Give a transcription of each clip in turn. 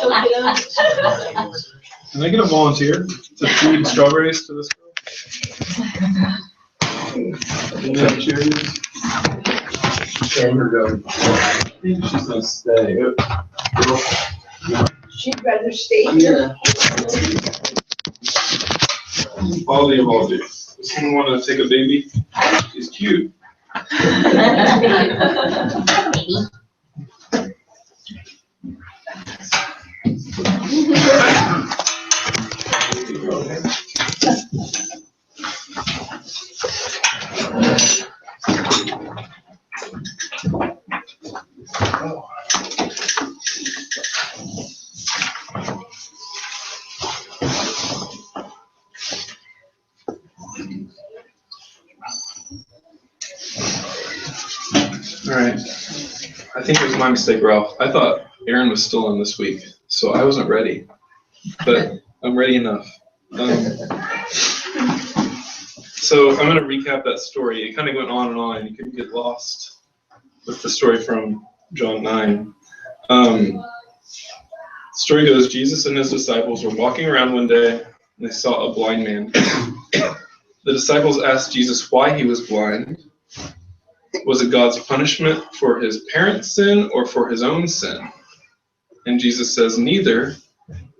Can I get a volunteer to feed strawberries to this girl? I think she's gonna stay. She'd rather stay here. All the above. Does someone want to take a baby? She's cute. All right. I think it was my mistake, Ralph. I thought Aaron was still on this week, so I wasn't ready. But I'm ready enough. So I'm going to recap that story. It kind of went on and on. You could get lost with the story from John 9. The story goes, Jesus and his disciples were walking around one day, and they saw a blind man. The disciples asked Jesus why he was blind. Was it God's punishment for his parents' sin or for his own sin? And Jesus says, neither.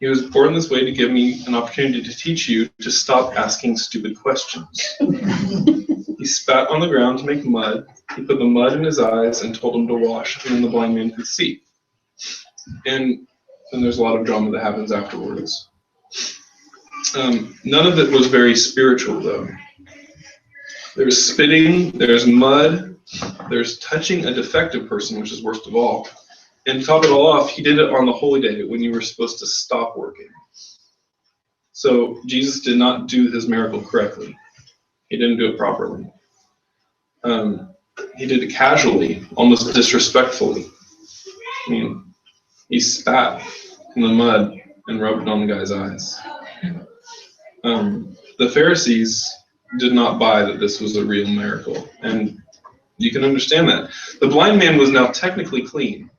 He was born this way to give me an opportunity to teach you to stop asking stupid questions. He spat on the ground to make mud. He put the mud in his eyes and told him to wash, and then the blind man could see. And then there's a lot of drama that happens afterwards. None of it was very spiritual, though. There's spitting, there's mud, there's touching a defective person, which is worst of all. And to top it all off, he did it on the holy day when you were supposed to stop working. So Jesus did not do his miracle correctly. He didn't do it properly. He did it casually, almost disrespectfully. I mean, he spat in the mud and rubbed it on the guy's eyes. The Pharisees did not buy that this was a real miracle, and you can understand that. The blind man was now technically clean.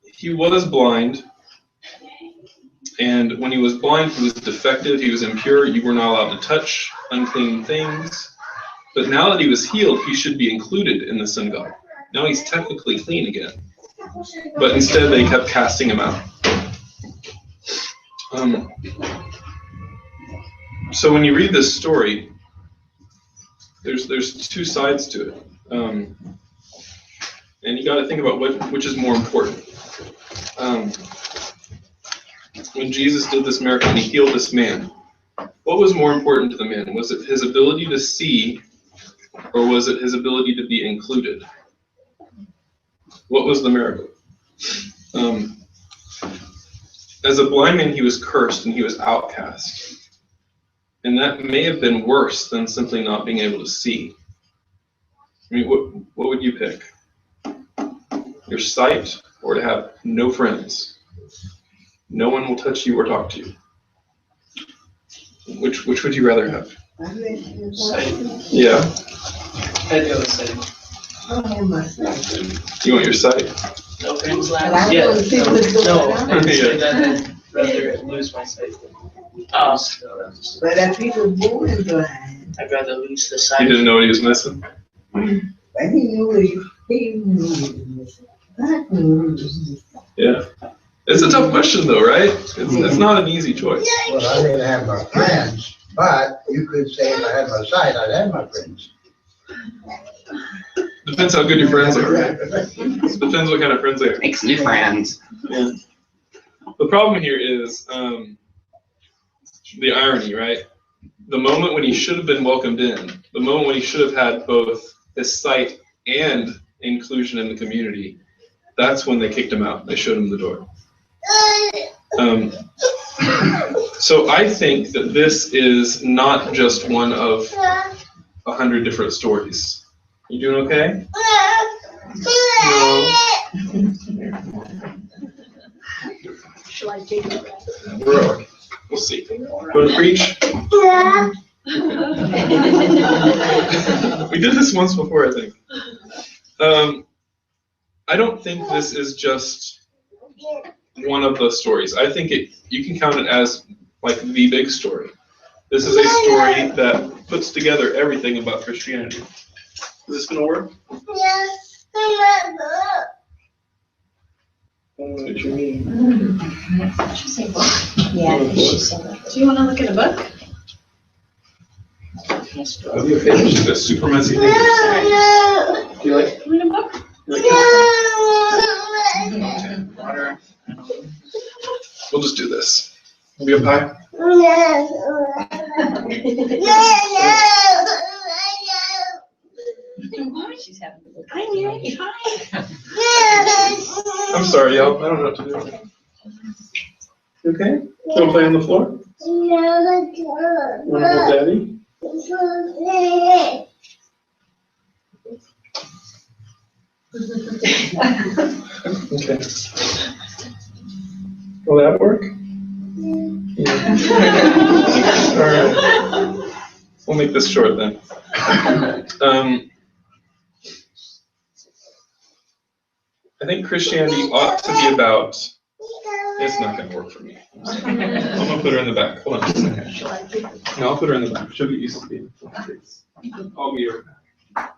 He was blind, and when he was blind, he was defective, he was impure, you were not allowed to touch unclean things. But now that he was healed, he should be included in the synagogue. Now he's technically clean again. But instead, they kept casting him out. So when you read this story, there's two sides to it. And you got to think about which is more important. When Jesus did this miracle and he healed this man, what was more important to the man? Was it his ability to see, or was it his ability to be included? What was the miracle? As a blind man, he was cursed and he was outcast. And that may have been worse than simply not being able to see. I mean, what would you pick? Your sight, or to have no friends? No one will touch you or talk to you. Which would you rather have? Sight. Yeah. I'd go with sight. You want your sight? No friends But I last. know the people that go No, around. I'd say that I'd rather lose my sight than But if people born blind, I'd rather lose the He sight. didn't know what he was missing. but he knew he knew he was missing. God knew he was missing. Yeah. It's a tough question, though, right? It's not an easy choice. Well, I didn't have my friends, but you could say if I had my sight, I'd have my friends. Depends how good your friends are, right? Depends what kind of friends they are. Makes new friends. Yeah. The problem here is the irony, right? The moment when he should have been welcomed in, the moment when he should have had both his sight and inclusion in the community, that's when they kicked him out. They showed him the door. So I think that this is not just one of 100 different stories. You doing okay? No. Shall I take it? We'll see. Want to preach? We did this once before, I think. I don't think this is just one of the stories. I think you can count it as like the big story. This is a story that puts together everything about Christianity. Is this going to work? Yes. What you mean? She say book. Yeah, she said that. Do you want to look at a book? Have you finished this super messy thing? Do you like Read a book? Water. We'll just do this. Will you have pie? She's having a good. I know, try. I'm sorry, y'all. I don't know what to do. You okay? You want to play on the floor? Want to hold Daddy? Okay. Will that work? Yeah. All right. We'll make this short then. I think Christianity ought to be about. It's not going to work for me. I'm going to put her in the back. Hold on just a second. No, I'll put her in the back. She'll get used to being in the face. I'll be right back.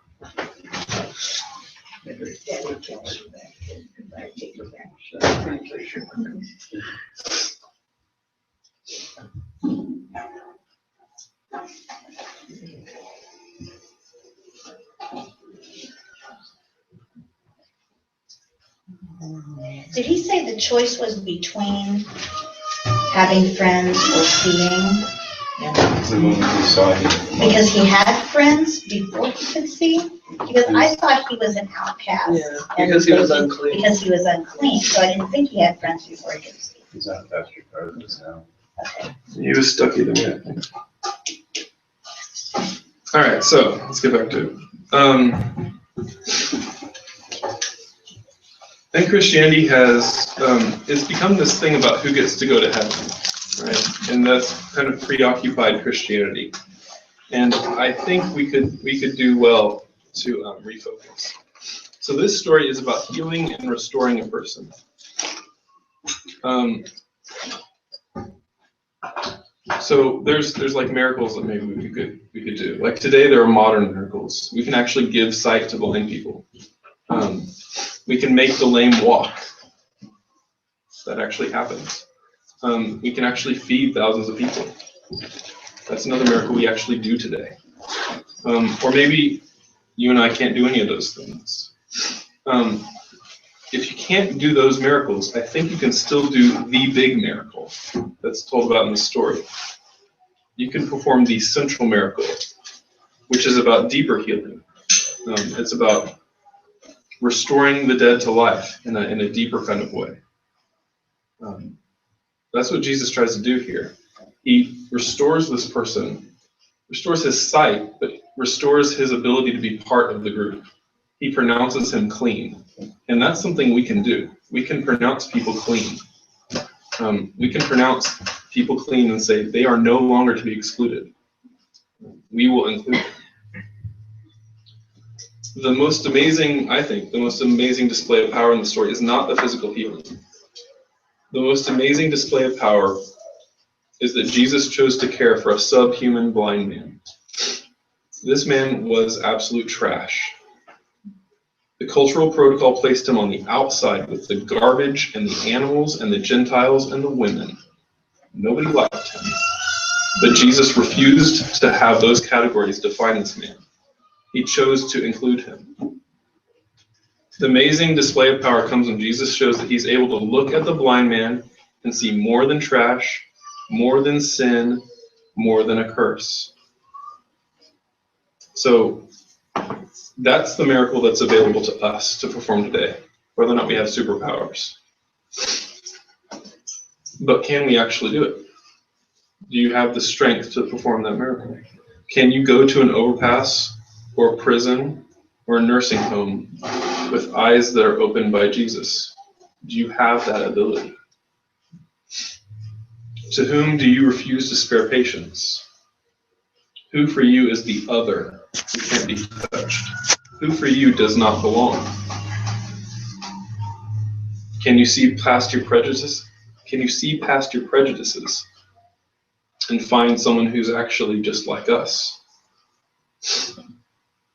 Did he say the choice was between having friends or seeing? Because he had friends before he could see? Because I thought he was an outcast. Yeah, because he was unclean. Because he was unclean, so I didn't think he had friends before he could see. He's not Pastor Carlos now. Okay. He was stuck either way, I think. All right, so let's get back to it. I think Christianity has it's become this thing about who gets to go to heaven, right? And that's kind of preoccupied Christianity. And I think we could do well to refocus. So this story is about healing and restoring a person. So there's like miracles that maybe we could do. Like today there are modern miracles. We can actually give sight to blind people. We can make the lame walk. That actually happens. We can actually feed thousands of people. That's another miracle we actually do today. Or maybe you and I can't do any of those things. If you can't do those miracles, I think you can still do the big miracle that's told about in the story. You can perform the central miracle, which is about deeper healing. It's about restoring the dead to life in a deeper kind of way. That's what Jesus tries to do here. He restores this person, restores his sight, but restores his ability to be part of the group. He pronounces him clean. And that's something we can do. We can pronounce people clean. We can pronounce people clean and say they are no longer to be excluded. We will include them. The most amazing display of power in the story is not the physical healing. The most amazing display of power is that Jesus chose to care for a subhuman blind man. This man was absolute trash. The cultural protocol placed him on the outside with the garbage and the animals and the Gentiles and the women. Nobody liked him. But Jesus refused to have those categories define this man. He chose to include him. The amazing display of power comes when Jesus shows that he's able to look at the blind man and see more than trash, more than sin, more than a curse. So that's the miracle that's available to us to perform today, whether or not we have superpowers. But can we actually do it? Do you have the strength to perform that miracle? Can you go to an overpass or a prison or a nursing home with eyes that are opened by Jesus? Do you have that ability? To whom do you refuse to spare patience? Who for you is the other who can't be touched? Who for you does not belong? Can you see past your prejudices? Can you see past your prejudices and find someone who's actually just like us?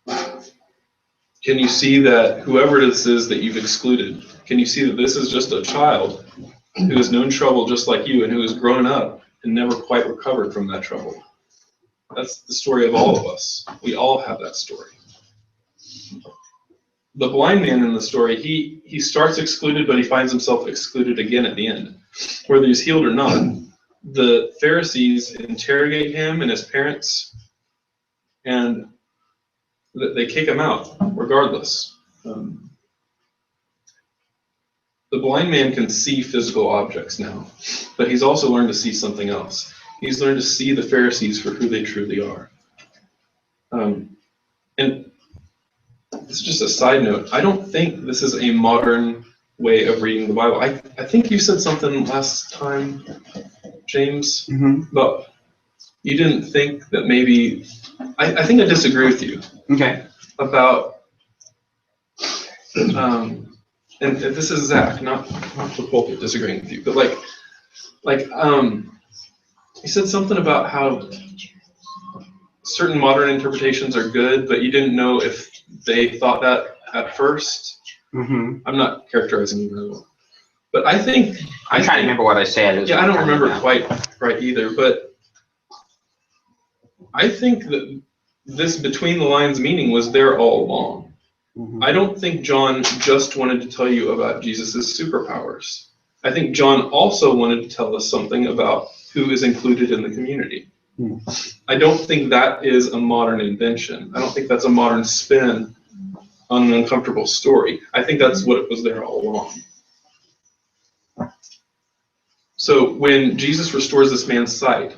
Can you see that whoever this is that you've excluded, can you see that this is just a child who has known trouble just like you and who has grown up and never quite recovered from that trouble? That's the story of all of us. We all have that story. The blind man in the story, he starts excluded, but he finds himself excluded again at the end. Whether he's healed or not, the Pharisees interrogate him and his parents, and they kick him out regardless. The blind man can see physical objects now, but he's also learned to see something else. He's learned to see the Pharisees for who they truly are. And it's just a side note. I don't think this is a modern way of reading the Bible. I think you said something last time, James, but you didn't think that maybe, I think I disagree with you. Okay. About, and this is Zach, not the pulpit disagreeing with you, but you said something about how certain modern interpretations are good, but you didn't know if they thought that at first. I'm not characterizing you very well, but I think I'm trying to remember what I said. Yeah, I don't remember it quite right either, but I think that this between the lines meaning was there all along. I don't think John just wanted to tell you about Jesus' superpowers. I think John also wanted to tell us something about who is included in the community. I don't think that is a modern invention. I don't think that's a modern spin on an uncomfortable story. I think that's what was there all along. So when Jesus restores this man's sight,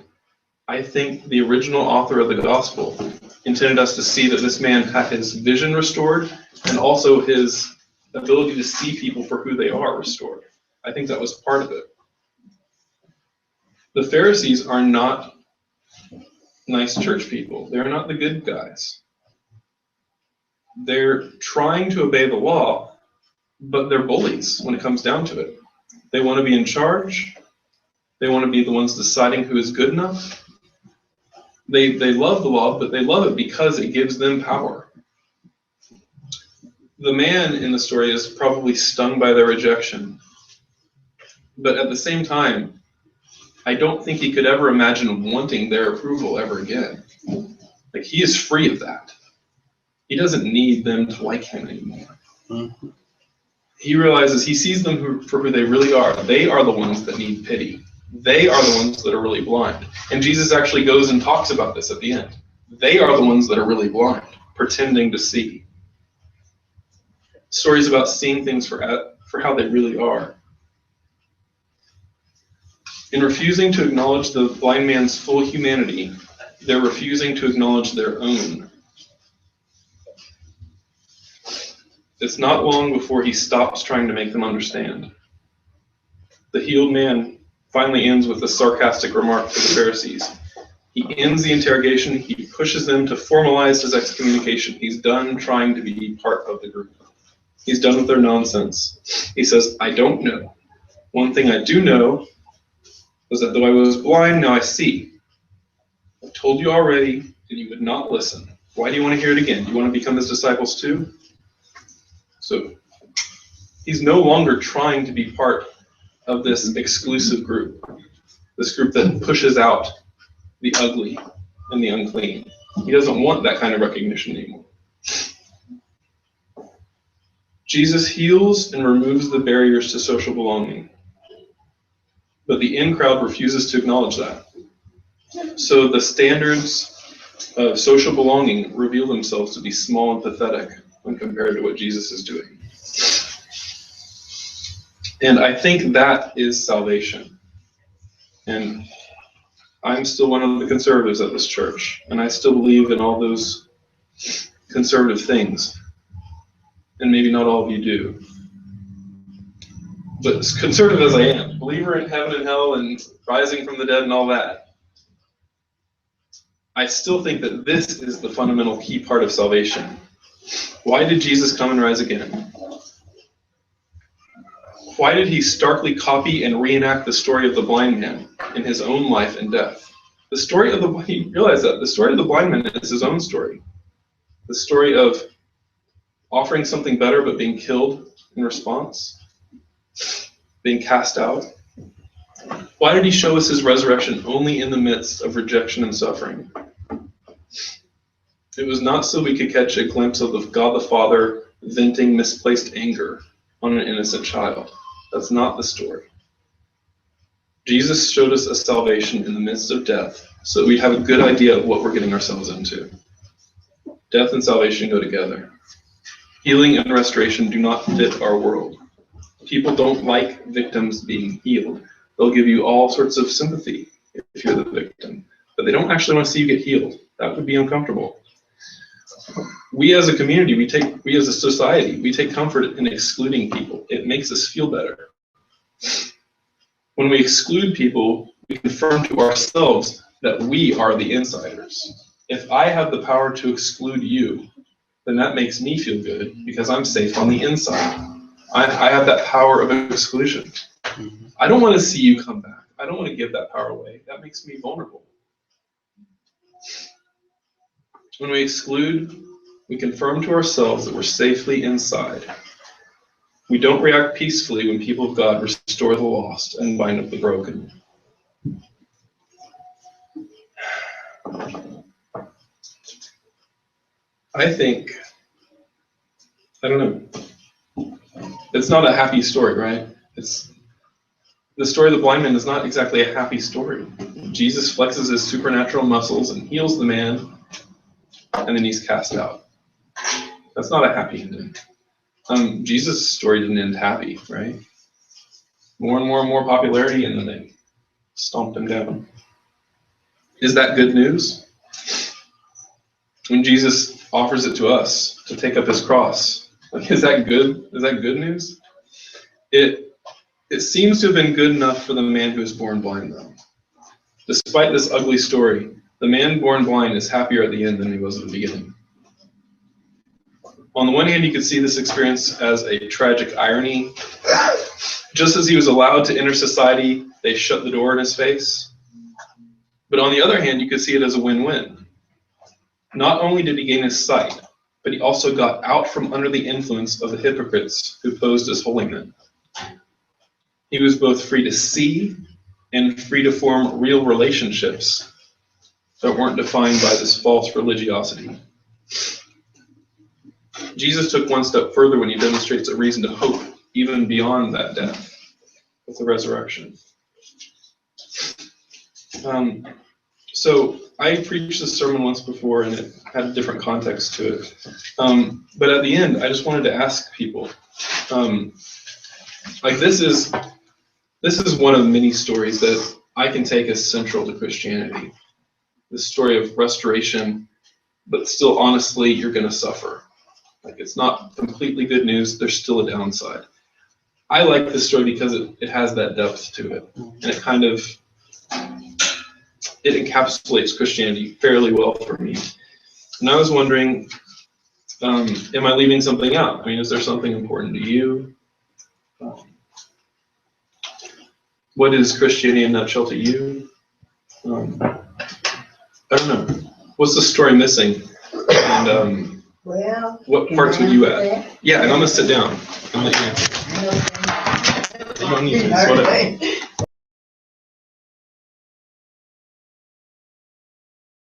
I think the original author of the gospel intended us to see that this man had his vision restored and also his ability to see people for who they are restored. I think that was part of it. The Pharisees are not nice church people. They're not the good guys. They're trying to obey the law, but they're bullies when it comes down to it. They want to be in charge. They want to be the ones deciding who is good enough. They love the law, but they love it because it gives them power. The man in the story is probably stung by their rejection. But at the same time, I don't think he could ever imagine wanting their approval ever again. Like, he is free of that. He doesn't need them to like him anymore. He realizes, he sees them for who they really are. They are the ones that need pity. They are the ones that are really blind. And Jesus actually goes and talks about this at the end. They are the ones that are really blind, pretending to see. Stories about seeing things for how they really are. In refusing to acknowledge the blind man's full humanity, they're refusing to acknowledge their own. It's not long before he stops trying to make them understand. The healed man finally ends with a sarcastic remark to the Pharisees. He ends the interrogation. He pushes them to formalize his excommunication. He's done trying to be part of the group. He's done with their nonsense. He says, I don't know. One thing I do know was that though I was blind, now I see. I told you already, and you would not listen. Why do you want to hear it again? Do you want to become his disciples too? So he's no longer trying to be part of this exclusive group, this group that pushes out the ugly and the unclean. He doesn't want that kind of recognition anymore. Jesus heals and removes the barriers to social belonging, but the in crowd refuses to acknowledge that. So the standards of social belonging reveal themselves to be small and pathetic when compared to what Jesus is doing. And I think that is salvation. And I'm still one of the conservatives at this church, and I still believe in all those conservative things. And maybe not all of you do. But as conservative as I am, believer in heaven and hell and rising from the dead and all that, I still think that this is the fundamental key part of salvation. Why did Jesus come and rise again? Why did he starkly copy and reenact the story of the blind man in his own life and death? The story of he realized that the story of the blind man is his own story. The story of offering something better but being killed in response, being cast out. Why did he show us his resurrection only in the midst of rejection and suffering? It was not so we could catch a glimpse of God the Father venting misplaced anger on an innocent child. That's not the story. Jesus showed us a salvation in the midst of death so that we'd have a good idea of what we're getting ourselves into. Death and salvation go together. Healing and restoration do not fit our world. People don't like victims being healed. They'll give you all sorts of sympathy if you're the victim, but they don't actually want to see you get healed. That would be uncomfortable. We as a community, we as a society, we take comfort in excluding people. It makes us feel better. When we exclude people, we confirm to ourselves that we are the insiders. If I have the power to exclude you, then that makes me feel good because I'm safe on the inside. I have that power of exclusion. I don't want to see you come back. I don't want to give that power away. That makes me vulnerable. When we exclude, we confirm to ourselves that we're safely inside. We don't react peacefully when people of God restore the lost and bind up the broken. I don't know. It's not a happy story, right? The story of the blind man is not exactly a happy story. Jesus flexes his supernatural muscles and heals the man, and then he's cast out. That's not a happy ending. Jesus' story didn't end happy, right? More and more and more popularity, and then they stomped him down. Is that good news? When Jesus offers it to us to take up his cross, like, is that good? Is that good news? It seems to have been good enough for the man who was born blind, though. Despite this ugly story, the man born blind is happier at the end than he was at the beginning. On the one hand, you could see this experience as a tragic irony. Just as he was allowed to enter society, they shut the door in his face. But on the other hand, you could see it as a win-win. Not only did he gain his sight, but he also got out from under the influence of the hypocrites who posed as holy men. He was both free to see and free to form real relationships that weren't defined by this false religiosity. Jesus took one step further when he demonstrates a reason to hope even beyond that death with the resurrection. So I preached this sermon once before and it had a different context to it. But at the end, I just wanted to ask people, like this is one of many stories that I can take as central to Christianity. This story of restoration, but still honestly, you're going to suffer. Like it's not completely good news. There's still a downside. I like this story because it has that depth to it, and it encapsulates Christianity fairly well for me. And I was wondering, am I leaving something out? I mean, is there something important to you? What is Christianity in a nutshell to you? I don't know. What's the story missing? And Well, what parts would you add? Yeah, and I'm gonna sit down and let you answer. You don't need to, it's whatever.